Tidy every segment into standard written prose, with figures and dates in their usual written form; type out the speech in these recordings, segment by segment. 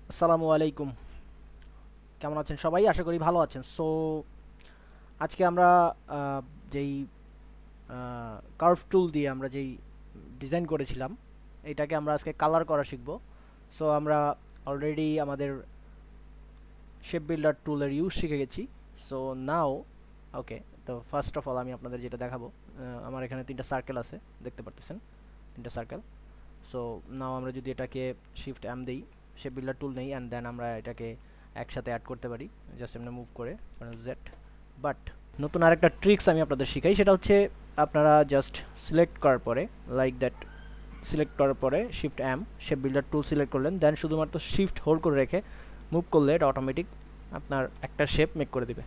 আসসালামু আলাইকুম। কেমন আছেন সবাই? আশা করি ভালো আছেন। সো আজকে আমরা আহ, যেই কার্ভ টুল দিয়ে আমরা যেই ডিজাইন করেছিলাম এটাকে আমরা আজকে কালার করা শিখব। সো আমরা অলরেডি আমাদের শেপ বিল্ডার টুলের ইউজ শিখে গেছি। সো নাও ওকে, তো ফার্স্ট অফ অল আমি আপনাদের যেটা দেখাবো, আমার এখানে তিনটা সার্কেল আছে, দেখতে পারতেছেন তিনটা সার্কেল। সো নাও আমরা যদি এটাকে শিফট এম দিই, শেপ বিল্ডার টুল নেই, অ্যান্ড দেন আমরা এটাকে একসাথে অ্যাড করতে পারি জাস্ট এমনি মুভ করে জেড। বাট নতুন আরেকটা ট্রিক্স আমি আপনাদের শিখাই, সেটা হচ্ছে আপনারা জাস্ট সিলেক্ট করার পরে, লাইক দ্যাট, সিলেক্ট করার পরে shift M, shape builder tool select করলেন, দেন শুধুমাত্র শিফট হোল্ড করে রেখে মুভ করলে এটা অটোমেটিক আপনার একটা শেপ মেক করে দিবে।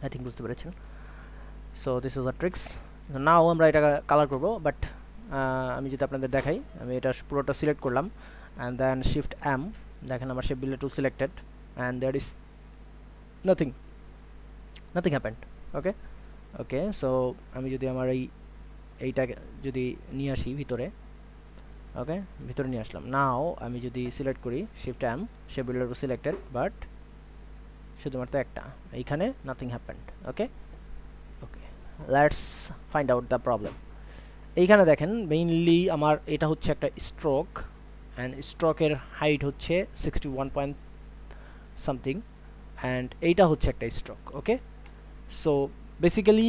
আই থিঙ্ক বুঝতে পেরেছেন। So this is a tricks. Now আমরা এটা কালার করব, বাট আমি যদি আপনাদের দেখাই, আমি এটা পুরোটা সিলেক্ট করলাম অ্যান্ড দেন শিফট এম, দেখেন আমার shape builder tool selected and that is nothing, nothing happened. Okay okay, so আমি যদি আমার এইটাকে যদি নিয়ে আসি ভিতরে, ওকে ভিতরে নিয়ে আসলাম। নাও আমি যদি সিলেক্ট করি shift M, shape builder tool selected, but শুধুমাত্র একটা, এইখানে nothing happened. Okay okay, let's find out the problem. এইখানে দেখেন মেইনলি আমার এটা হচ্ছে একটা স্ট্রোক, অ্যান্ড স্ট্রোকের হাইট হচ্ছে 61 পয়েন্ট সামথিং, অ্যান্ড এইটা হচ্ছে একটা স্ট্রোক। ওকে, সো বেসিক্যালি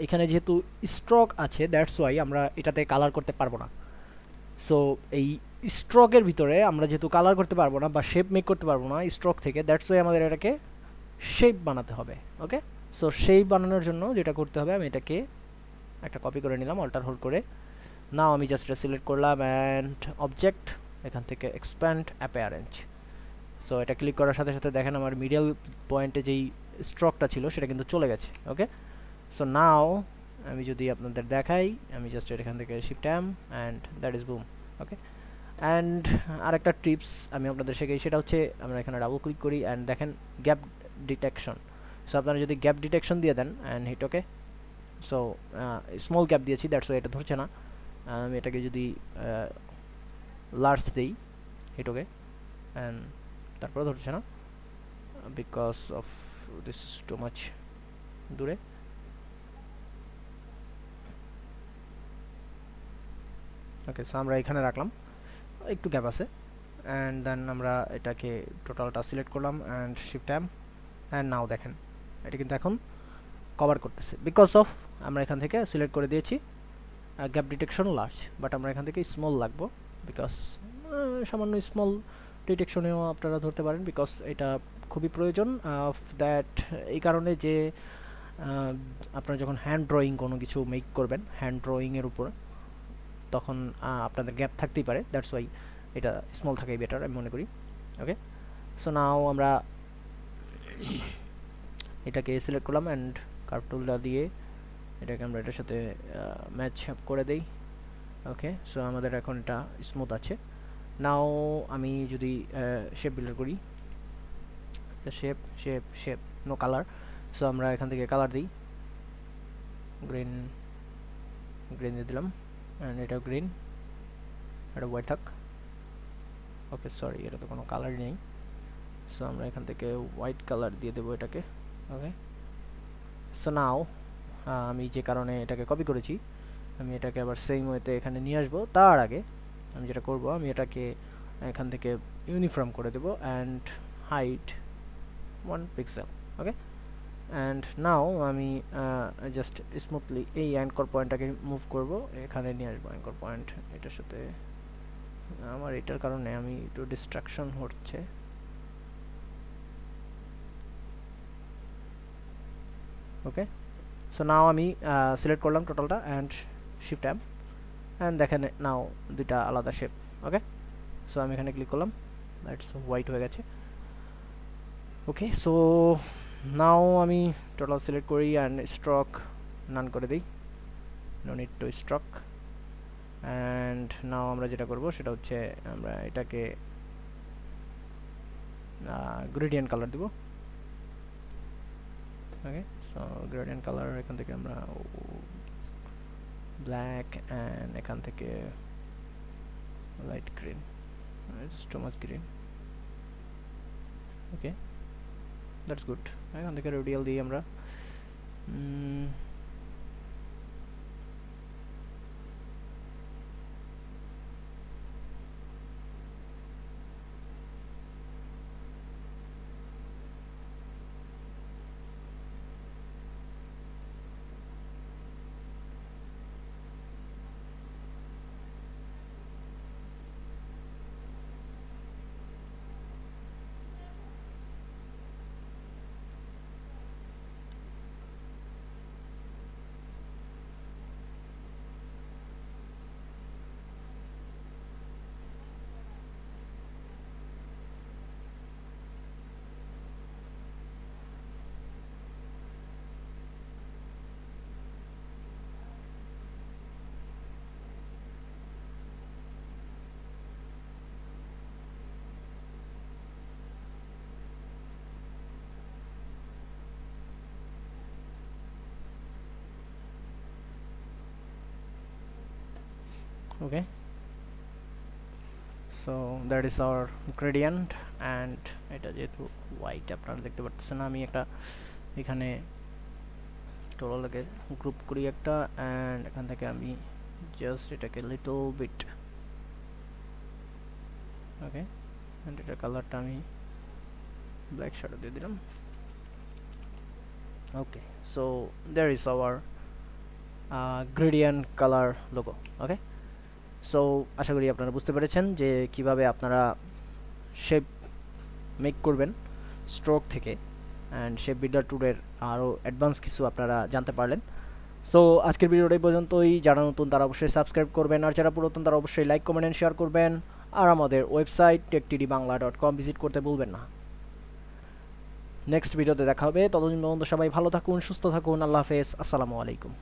এখানে যেহেতু স্ট্রোক আছে, দ্যাটস ওয়াই আমরা এটাতে কালার করতে পারবো না। সো এই স্ট্রোকের ভিতরে আমরা যেহেতু কালার করতে পারবো না বা শেপ মেক করতে পারবো না স্ট্রোক থেকে, দ্যাটস ওয়াই আমাদের এটাকে শেপ বানাতে হবে। ওকে, সো শেপ বানানোর জন্য যেটা করতে হবে, আমি এটাকে একটা কপি করে নিলাম অল্টার হোল্ড করে। নাও আমি জাস্ট এটা সিলেক্ট করলাম অ্যান্ড অবজেক্ট, এখান থেকে এক্সপ্যান্ড অ্যাপিয়ারেন্স। সো এটা ক্লিক করার সাথে সাথে দেখেন আমার মিডল পয়েন্টে যেই স্ট্রোকটা ছিল সেটা কিন্তু চলে গেছে। ওকে, সো নাও আমি যদি আপনাদের দেখাই, আমি জাস্ট এখান থেকে shift M and that is boom. Okay, and আরেকটা টিপস আমি আপনাদের শেখাই, সেটা হচ্ছে আমরা এখানে ডাবল ক্লিক করি অ্যান্ড দেখেন গ্যাপ ডিটেকশন। সো আপনারা যদি গ্যাপ ডিটেকশন দিয়ে দেন and hit okay, so small gap দিয়েছি, দ্যাটস ওয়াই এটা ধরছে না। আমি এটাকে যদি লার্জ দিই, হিট ওকে, অ্যান্ড তারপরে ধরছে না because of this is too much দূরে। ওকে, সো আমরা এখানে রাখলাম, একটু গ্যাপ আছে, অ্যান্ড দেন আমরা এটাকে টোটালটা সিলেক্ট করলাম and shift M, and now দেখেন এটা কিন্তু এখন কভার করতেছে বিকজ অফ আমরা এখান থেকে সিলেক্ট করে দিয়েছি গ্যাপ ডিটেকশন লার্জ, বাট আমরা এখান থেকে স্মল লাগবো বিকজ সামান্য স্মল ডিটেকশনেও আপনারা ধরতে পারেন, বিকজ এটা খুবই প্রয়োজন অফ দ্যাট। এই কারণে যে আপনারা যখন হ্যান্ড ড্রয়িং কোনো কিছু মেক করবেন, হ্যান্ড ড্রয়িংয়ের উপর, তখন আপনাদের গ্যাপ থাকতেই পারে, দ্যাটস ওয়াই এটা স্মল থাকাই বেটার আমি মনে করি। ওকে, সো নাও আমরা এটাকে সিলেক্ট করলাম অ্যান্ড কার্ভ টুলটা দিয়ে এটাকে আমরা এটার সাথে ম্যাচ আপ করে দেই। ওকে, সো আমাদের এখন এটা স্মুথ আছে। নাও আমি যদি শেপ বিল্ডার করি, shape shape shape, no colour, so আমরা এখান থেকে কালার দিই, গ্রিন, গ্রিন দিয়ে দিলাম, অ্যান্ড এটাও গ্রিন, এটা হোয়াইট থাক। ওকে সরি, এটা তো কোনো কালার নেই, সো আমরা এখান থেকে হোয়াইট কালার দিয়ে দেবো এটাকে। ওকে, সো নাও আমি যে কারণে এটাকে কপি করেছি, আমি এটাকে আবার সেম ওয়েতে এখানে নিয়ে আসবো। তার আগে আমি যেটা করব, আমি এটাকে এখান থেকে ইউনিফর্ম করে দেবো and height 1 pixel. Okay, and now আমি জাস্ট স্মুথলি এই অ্যাঙ্কর পয়েন্টটাকে মুভ করব, এখানে নিয়ে আসবো অ্যাঙ্কর পয়েন্ট এটার সাথে। আমার এটার কারণে আমি একটু ডিস্ট্রাকশন হচ্ছে। ওকে, সো নাও আমি সিলেক্ট করলাম টোটালটা অ্যান্ড শিফট ট্যাব, অ্যান্ড দেখেন নাও দুইটা আলাদা শেপ। ওকে, সো আমি এখানে ক্লিক করলাম, দ্যাটস হোয়াইট হয়ে গেছে। ওকে, সো নাও আমি টোটাল সিলেক্ট করি অ্যান্ড স্ট্রোক নান করে দিই, no need to stroke. And now আমরা যেটা করব সেটা হচ্ছে আমরা এটাকে গ্রেডিয়েন্ট কালার দিব। ওকে, সো গ্রেডিয়েন্ট কালার এখান থেকে আমরা ব্ল্যাক, অ্যান্ড এখান থেকে light green, too much green. Okay, that's good. এখান থেকে রেডিয়াল দিই আমরা। Okay, so that is our gradient and এটা যেহেতু হোয়াইট আপনারা দেখতে পাচ্ছেন, আমি একটা এখানে টোটালকে গ্রুপ করি একটা, অ্যান্ড এখান থেকে আমি জাস্ট এটাকে লিটল বিট, ওকে, অ্যান্ড এটার কালারটা আমি ব্ল্যাক শ্যাডো দিয়ে দিলাম। Okay, so there is our gradient colour logo. Okay, so আশা করি আপনারা বুঝতে পেরেছেন যে কিভাবে আপনারা শেপ মেক করবেন স্ট্রোক থেকে, অ্যান্ড শেপ বিল্ডার টুলের আরও অ্যাডভান্স কিছু আপনারা জানতে পারলেন। সো আজকের ভিডিওটা এই পর্যন্তই। যারা নতুন তারা অবশ্যই সাবস্ক্রাইব করবেন, আর যারা পুরাতন তারা অবশ্যই লাইক কমেন্ট অ্যান্ড শেয়ার করবেন, আর আমাদের ওয়েবসাইট techtdbangla.com ভিজিট করতে ভুলবেন না। নেক্সট ভিডিওতে দেখা হবে, ততদিন পর্যন্ত সবাই ভালো থাকুন, সুস্থ থাকুন, আল্লাহ হাফেজ, আসসালামু আলাইকুম।